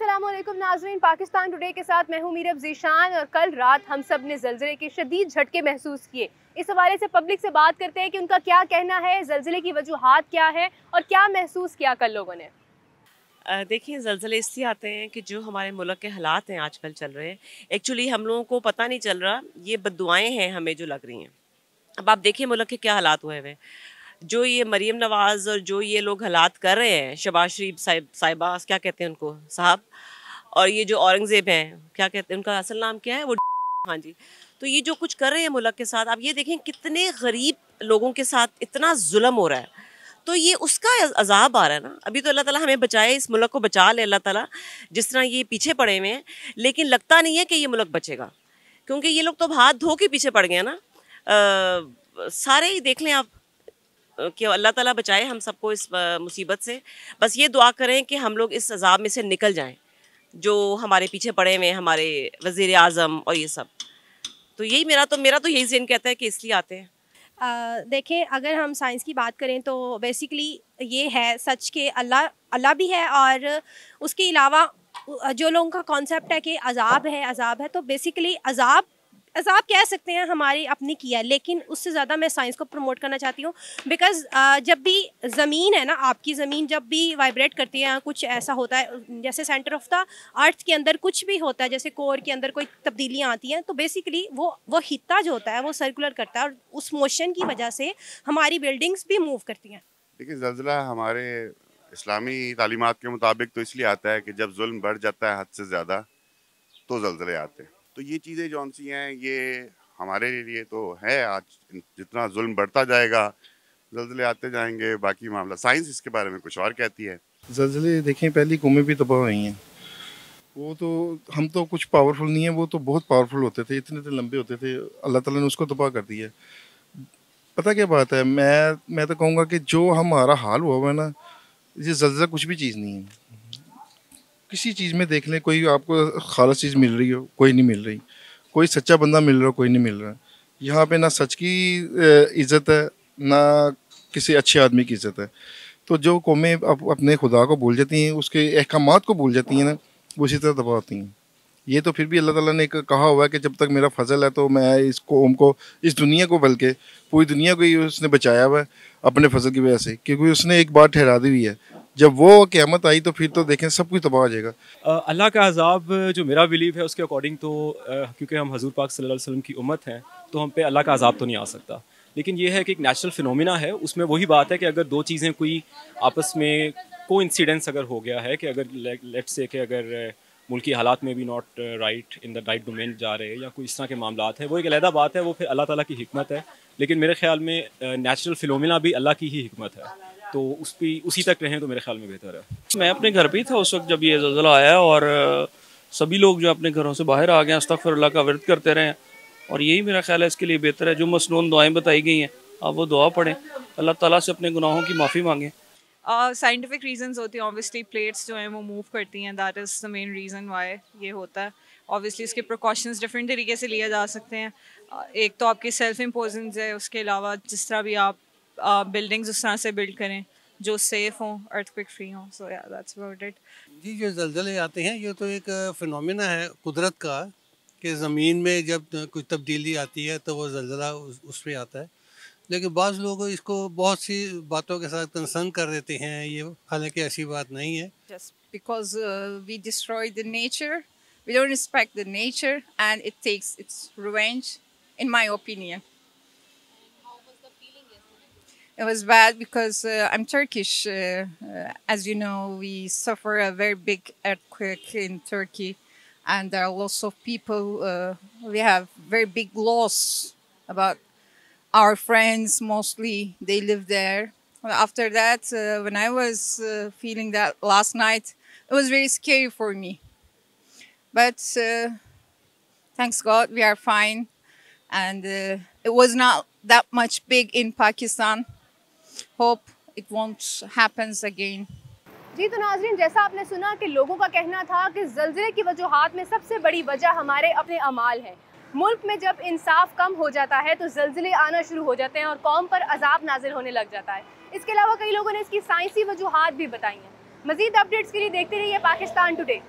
अस्सलामुअलैकुम नाज़रीन, पाकिस्तान टुडे के साथ मैं हूं मीरब ज़ीशान। और कल रात हम सब ने ज़लज़ले के शदीद झटके महसूस किए। इस हवाले से पब्लिक से बात करते हैं कि उनका क्या कहना है, ज़लज़ले की वजूहात क्या है और क्या महसूस किया कल लोगों ने। देखिए, ज़लज़ले इसलिए आते हैं कि जो हमारे मुल्क के हालात हैं आजकल चल रहे हैं, एक्चुअली हम लोगों को पता नहीं चल रहा, ये बद्दुआएं हैं हमें जो लग रही हैं। अब आप देखिए मुल्क के क्या हालात हुए हुए हैं। जो ये मरीम नवाज़ और जो ये लोग हालात कर रहे हैं, शहबाज शरीफ साहिबा क्या कहते हैं उनको साहब, और ये जो औरंगज़ेब हैं, क्या कहते हैं उनका असल नाम क्या है वो, हाँ जी। तो ये जो कुछ कर रहे हैं मुल्क के साथ, आप ये देखें कितने गरीब लोगों के साथ इतना जुल्म हो रहा है। तो ये उसका अज़ाब आ रहा है ना। अभी तो अल्लाह ताला हमें बचाए, इस मुल्क को बचा ले अल्लाह ताला, जिस तरह ये पीछे पड़े हुए हैं। लेकिन लगता नहीं है कि ये मुल्क बचेगा, क्योंकि ये लोग तो अब हाथ धो के पीछे पड़ गए हैं ना। सारे ही देख लें आप, कि अल्लाह ताला बचाए हम सबको इस मुसीबत से। बस ये दुआ करें कि हम लोग इस अज़ाब में से निकल जाएं, जो हमारे पीछे पड़े हुए हैं, हमारे वज़ीर आज़म और ये सब। तो यही मेरा तो यही ज़हन कहता है कि इसलिए आते हैं। देखें, अगर हम साइंस की बात करें तो बेसिकली ये है सच के अल्लाह अल्लाह भी है, और उसके अलावा जो लोगों का कॉन्सेप्ट है कि अजाब है, तो बेसिकली अजाब कह सकते हैं हमारी अपनी किया। लेकिन उससे ज़्यादा मैं साइंस को प्रमोट करना चाहती हूँ, बिकॉज़ जब भी ज़मीन है ना, आपकी ज़मीन जब भी वाइब्रेट करती है, कुछ ऐसा होता है, जैसे सेंटर ऑफ द अर्थ के अंदर कुछ भी होता है, जैसे कोर के अंदर कोई तब्दीलियाँ आती हैं, तो बेसिकली वो हिस्सा जो होता है वो सर्कुलर करता है, और उस मोशन की वजह से हमारी बिल्डिंग्स भी मूव करती हैं। देखिए, ज़लज़ला हमारे इस्लामी तालीमात के मुताबिक तो इसलिए आता है कि जब जुल्म बढ़ जाता है हद से ज़्यादा, तो ज़लज़ले आते हैं। तो ये चीज़ें जौन सी हैं, ये हमारे लिए तो है। आज जितना जुल्म बढ़ता जाएगा, ज़लज़ले आते जाएंगे। बाकी मामला साइंस इसके बारे में कुछ और कहती है। ज़लज़ले देखें, पहली कौमें भी तबाह हुई हैं। वो तो हम तो कुछ पावरफुल नहीं है, वो तो बहुत पावरफुल होते थे, इतने इतने लंबे होते थे, अल्लाह ताला ने उसको तबाह कर दिया। पता क्या बात है, मैं तो कहूँगा कि जो हमारा हाल हुआ हुआ है ना, ये ज़लज़ला कुछ भी चीज़ नहीं है। किसी चीज़ में देख लें, कोई आपको खालिस चीज़ मिल रही हो, कोई नहीं मिल रही। कोई सच्चा बंदा मिल रहा हो, कोई नहीं मिल रहा। यहाँ पे ना सच की इज़्ज़त है, ना किसी अच्छे आदमी की इज़्ज़त है। तो जो कौमें अपने खुदा को भूल जाती हैं, उसके अहकामात को भूल जाती हैं ना, वो इसी तरह तबाह होती हैं। ये तो फिर भी अल्लाह ताला ने एक कहा हुआ है कि जब तक मेरा फजल है, तो मैं इस कौम को, इस दुनिया को, बल्कि पूरी दुनिया को ही उसने बचाया हुआ है अपने फजल की वजह से, क्योंकि उसने एक बार ठहरा दी हुई है। जब वो क़यामत आई तो फिर तो देखें सब कुछ तबाह हो जाएगा। अल्लाह का अज़ाब जो मेरा बिलीव है उसके अकॉर्डिंग तो क्योंकि हम हज़ूर पाक सल्लल्लाहु अलैहि वसल्लम की उम्मत हैं, तो हम पे अल्लाह का अज़ाब तो नहीं आ सकता। लेकिन ये है कि एक नेचुरल फिनोमिना है, उसमें वही बात है कि अगर दो चीज़ें कोई आपस में कोइंसिडेंस अगर हो गया है, कि अगर लेट्स से कि अगर मुल्की हालात में भी not right in the right domain जा रहे हैं, या कोई इस तरह के मामलात हैं, वो एक अलहदा बात है, वो फिर अल्लाह ताला की हिकमत है। लेकिन मेरे ख्याल में नेचुरल फिनोमिना भी अल्लाह की ही हिकमत है, तो उसी तक रहें तो मेरे ख्याल में बेहतर है। मैं अपने घर पे ही था उस वक्त जब ये ज़लज़ला आया, और सभी लोग जो अपने घरों से बाहर आ गए, अस्तग़फ़िरुल्लाह का विर्द करते रहें, और यही मेरा ख्याल है इसके लिए बेहतर है। जो मसनून दुआएं बताई गई हैं, आप वो दुआ पढ़ें, अल्लाह ताला से अपने गुनाहों की माफ़ी मांगें। साइंटिफिक रीजंस होती हैं, ऑब्वियसली प्लेट्स जो हैं वो मूव करती हैं, that is the main reason why ये होता है। ऑब्वियसली इसके प्रिकॉशंस डिफरेंट तरीके से लिए जा सकते हैं। एक तो आपकी सेल्फ इम्पोजेंस है, उसके अलावा जिस तरह भी आप बिल्डिंग्स उस तरह से बिल्ड करें जो सेफ़ हों, अर्थक्वेक फ्री हों। सो या दैट्स अबाउट इट। जी, जो ज़लज़ले आते हैं, ये तो एक फ़िनोमेना है कुदरत का, कि ज़मीन में जब कुछ तब्दीली आती है तो वो ज़लज़ला उस पे आता है। लेकिन बाज़ लोग इसको बहुत सी बातों के साथ कंसर्न कर देते हैं, ये हालांकि ऐसी बात नहीं है। Just because we destroy the nature, we don't respect the nature, and it takes its revenge, in my opinion. It was bad because I'm Turkish. As you know, we suffer a very big earthquake in Turkey, and there are lots of people. We have very big loss about our friends. Mostly, they live there. After that, when I was feeling that last night, it was very scary for me. But thanks God, we are fine, and it was not that much big in Pakistan. Hope it won't happen again. जी, तो नाज़रीन, जैसा आपने सुना कि लोगों का कहना था कि ज़लज़ले की वजूहात में सबसे बड़ी वजह हमारे अपने अमाल है। मुल्क में जब इंसाफ कम हो जाता है तो ज़लज़ले आना शुरू हो जाते हैं और कौम पर अजाब नाजिल होने लग जाता है। इसके अलावा कई लोगों ने इसकी साइंसी वजूहात भी बताई हैं। मज़ीद अपडेट्स के लिए देखते रहिए पाकिस्तान टुडे।